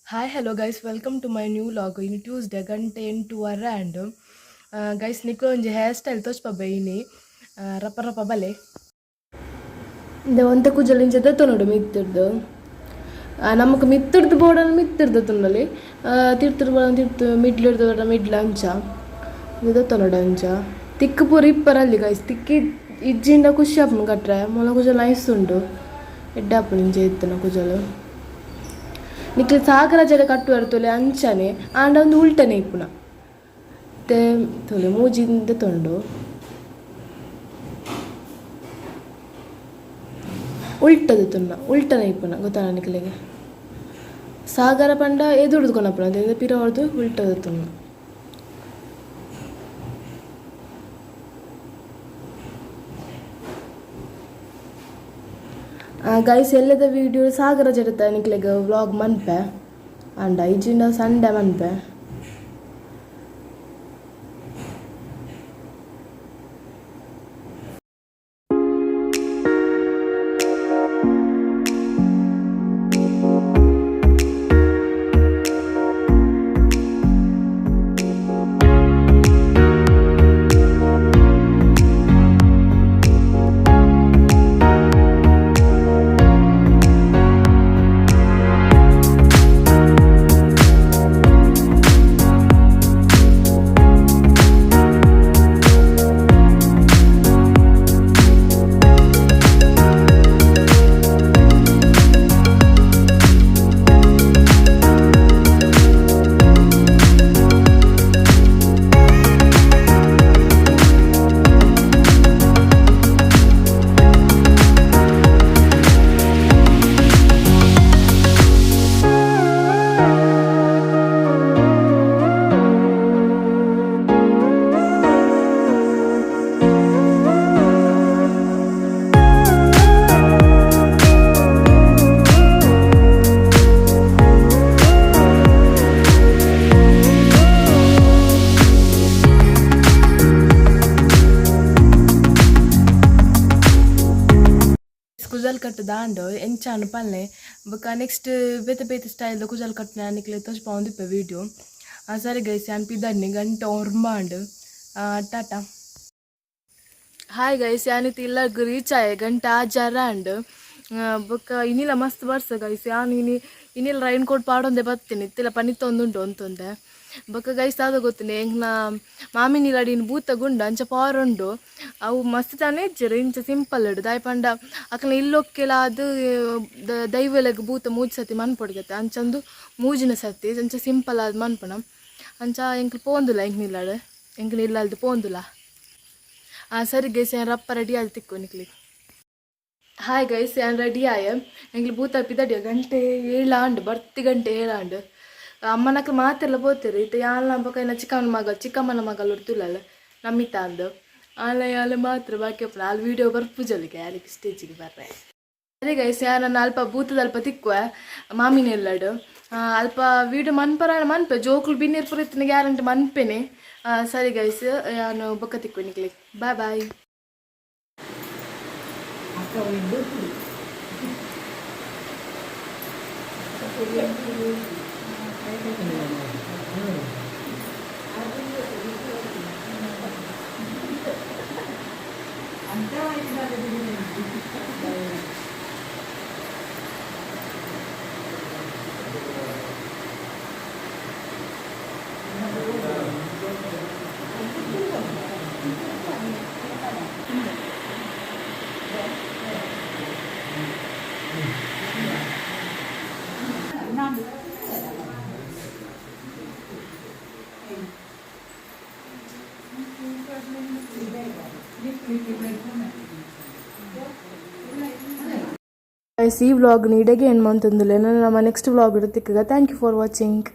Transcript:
Hi, hello guys, welcome to my new vlog. In Tuesday, gante into a random. Guys, Nico and hairstyle touch pa baini. Rapa bale. The one the kujalin jada to no mittirdu. ನಮಗೆ ಮಿತ್ತರ್ದು ಬೋರ್ಡನ್ನು ಮಿತ್ತಿರ್ದು ತುಂಡಲಿ ತಿರ್ತಿರ್ ತಿರ್ತು ಮಿಡ್ಲಿರ್ದು mid ಲಂಚ ಇದು ತೊನಡಂಚ ತಿಕ್ಕು ಪೂರ ಇಪ್ಪರಲ್ಲಿ guys ತಿಕ್ಕಿ ಇಜ್ಜಿಂಡ ಖುಷಿ ಆಪನು ಕಟ್ರೆ ಮೊಲ ಕುಜಲು nice ಉಂಡು ಎಡ್ಡ ಆಪನು ಇಂಚೆ ಇತ್ತನ ಕುಜಲು ನಿಕ್ಲಿ ಸಾಗರ ಜಡ ಕಟ್ಟು ಬರ್ತಲೆ ಅಂಚನೆ ಆಂಡ ಒಂದು ಉಲ್ಟನೆ ಇಪ್ಪುನ ಮತ್ತೆ ತೊಲೆ ಮೂಜಿಂದ ತೊಂಡು ಉಲ್ಟದು ತುನ್ನ ಉಲ್ಟನೆ ಇಪ್ಪುನ ಗೊತ್ತಾನ ನಿಕ್ಲಿಗೆ ಸಾಗರ ಪಂಡ ಎದುರ್ದುಕೊನಪ್ಪನ ಅದೇ ಪಿರ ಹೊಡೆದು ಉಲ್ಟದು ತುನ್ನ ಗೈಸ್ ಎಲ್ಲದ ವೀಡಿಯೋ ಸಾಗರ ಜಡತ ನಿಕ್ಲೆಗೆ ವ್ಲಾಗ್ ಮನ್ಪೆ ಅಂಡ ಇಜಿಂದ ಸಂಡೆ ಮನ್ಪೆ ಕುಜಲ್ ಕಟ್ ದಾಂಡು ಎಂಚಾನು ಪಲ್ಲೆ ಬೊಕ ನೆಕ್ಸ್ಟ್ ಬೇತೆ ಸ್ಟೈಲ್ ಕುಜಲ್ ಕಟ್ನ ನಿಕ್ಲೆ ತೋಚ್ಪ ಒಂದಿಪ್ಪೆ ವೀಡಿಯೋ ಸರಿ ಗೈಸ್ ಯಾನ್ ಪಿದಡ್ನಿ ಗಂಟೆ ಒರ್ಮಾಂಡು ಟಾಟಾ ಹಾಯ್ ಗೈಸ್ ಯಾನಿತ್ತು ಇಲ್ಲಗ್ ರೀಚ್ ಆಯೆ ಗಂಟೆ ಆಜಾರಾಂಡ್ ಬೊಕ ಇನ್ನಿಲ್ಲ ಮಸ್ತ್ ಬರ್ಸ ಗೈಸ್ ಯಾನ್ ಇನ್ನಿಲ್ಲ ರೈನ್ ಕೋಟ್ ಪಾಡೊಂದೆ ಬರ್ತೀನಿ ಇತ್ತಿಲ್ಲ ಪನಿತ್ತೊಂದುಂಟು ಅಂತೊಂದೆ ಬೊಕ ಗೈಸ್ ಆದ ಗೊತ್ತಿನಿ ಎಂಕ್ನ ಮಾಮಿನಿ ಲಡಿನ ಬೂತ ಗುಂಡು ಅಂಚ ಪವರ್ ಉಂಡು ಅವು ಮಸ್ತ್ ತಾನೇ ಇಜ್ಜರು ಇಂಚ ಸಿಂಪಲ್ ಇಡು ದಾಯ್ ಪಂಡ ಅಕ್ಕನ ಇಲ್ಲೊಕ್ಕೆಲ ಅದು ದೈವಲೆಗ್ ಬೂತ ಮೂಜಿ ಸತಿ ಮನ್ಪೊಡ್ಗತ್ತೆ ಅಂಚಂದು ಮೂಜಿನ ಸತಿ ಅಂಚ ಸಿಂಪಲ್ ಆದ್ ಮನ್ಪಣ ಅಂಚ ಎಂಕ್ಲು ಪೋಂದುಲ ಎಂಕ್ನಿಲ್ಲಾಡು ಎಂಕ್ನ ಇಲ್ಲಲ್ದು ಪೋಂದುಲ ಸರಿ ಗೈಸ್ ಏನು ರಪ್ಪ ರೆಡಿ ಆದ ತಿಕ್ಕು ನಿಕ್ಲಿ ಹಾಯ್ ಗೈಸ್ ಏನು ರೆಡಿ ಆಯ ಎಂಗ್ಲು ಬೂತ ಪಿದಡಿಯ ಗಂಟೆ ಏಳಾಂಡು ಬರ್ತಿ ಗಂಟೆ ಏಳಾಂಡು ಅಮ್ಮನಕ್ಕೆ ಮಾತೆಲ್ಲ ಪೋತಿರು ಇತ್ತು ಯಾಲ ಬೊಕ ಇನ್ನ ಚಿಕ್ಕಮ್ಮನ ಮಗಳು ಉಡ್ತುಲಲ್ಲ ನಮ್ಮಿತ ಅಂದು ಆಲೆ ಮಾತ್ರ ಬಾಕಿ ಅಪ್ಪನ ಅಲ್ಲಿ ವೀಡಿಯೋ ಬರ್ಪುಜಲಿಗೆ ಅಲ್ಲಿಗೆ ಸ್ಟೇಜಿಗೆ ಬರ್ರೆ ಅದೇ ಗೈಸ್ ನಾನು ಅಲ್ಪ ಬೂತದ ಅಲ್ಪ ತಿಕ್ಕುವ ಮಾಮಿನೆಲ್ಲಡು ಅಲ್ಪ ವೀಡಿಯೋ ಮನ್ಪೆ ಜೋಕ್ಲು ಬಿನ್ನಿರ್ ಪುರಿತ್ತಿನ ಗ್ಯಾರಂಟಿ ಮನ್ಪೆನೆ ಸರಿ ಗೈಸ್ ನಾನು ಬೊಕ್ಕ ತಿಕ್ಕು ನಿಕ್ಲಿ ಬಾಯ್ ಬಾಯ್ ಈ ವ್ಲಾಗ್ ನೀಡೆಗೆ ಏನು ಮಂತಂದಿಲ್ಲ ನಾನು ನಮ್ಮ ನೆಕ್ಸ್ಟ್ ವ್ಲಾಗ್ ಇರುತ್ತೆ. Thank you for watching.